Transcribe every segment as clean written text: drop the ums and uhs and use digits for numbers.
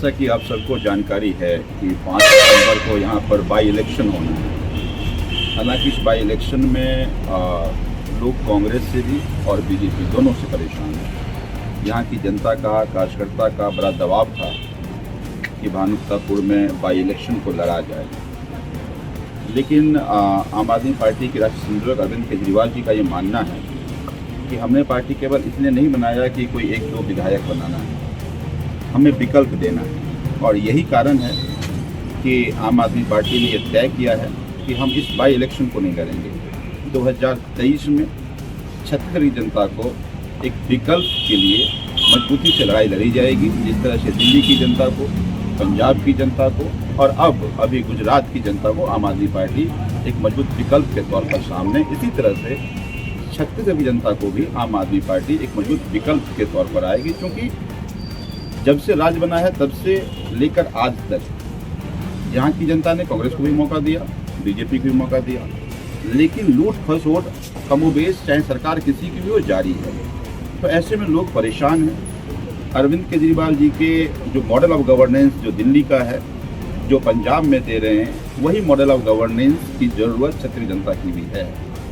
जैसा कि आप सबको जानकारी है कि 5 सितंबर को यहाँ पर बाई इलेक्शन होना है। हालांकि इस बाई इलेक्शन में लोग कांग्रेस से भी और बीजेपी दोनों से परेशान हैं। यहाँ की जनता का, कार्यकर्ता का बड़ा दबाव था कि भानुप्रतापपुर में बाई इलेक्शन को लड़ा जाए, लेकिन आम आदमी पार्टी के राष्ट्रीय संयोजक अरविंद केजरीवाल जी का ये मानना है कि हमने पार्टी केवल इसलिए नहीं बनाया कि कोई 1-2 विधायक बनाना है, हमें विकल्प देना है। और यही कारण है कि आम आदमी पार्टी ने यह तय किया है कि हम इस बाई इलेक्शन को नहीं करेंगे। 2023 में छत्तीसगढ़ की जनता को एक विकल्प के लिए मजबूती से लड़ाई लड़ी जाएगी, जिस तरह से दिल्ली की जनता को, पंजाब की जनता को और अभी गुजरात की जनता को आम आदमी पार्टी एक मजबूत विकल्प के तौर पर सामने, इसी तरह से छत्तीसगढ़ की जनता को भी आम आदमी पार्टी एक मजबूत विकल्प के तौर पर आएगी। क्योंकि जब से राज बना है तब से लेकर आज तक यहाँ की जनता ने कांग्रेस को भी मौका दिया, बीजेपी को भी मौका दिया, लेकिन लूट खसोट कमोबेश चाहे सरकार किसी की भी वो जारी है। तो ऐसे में लोग परेशान हैं। अरविंद केजरीवाल जी के जो मॉडल ऑफ गवर्नेंस जो दिल्ली का है, जो पंजाब में दे रहे हैं, वही मॉडल ऑफ गवर्नेंस की ज़रूरत छत्तीसगढ़ जनता की भी है।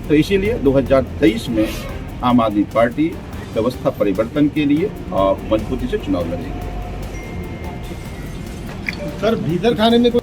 तो इसीलिए 2023 में आम आदमी पार्टी व्यवस्था परिवर्तन के लिए मजबूती से चुनाव लड़ेगी। सर, भीतर खाने में कोई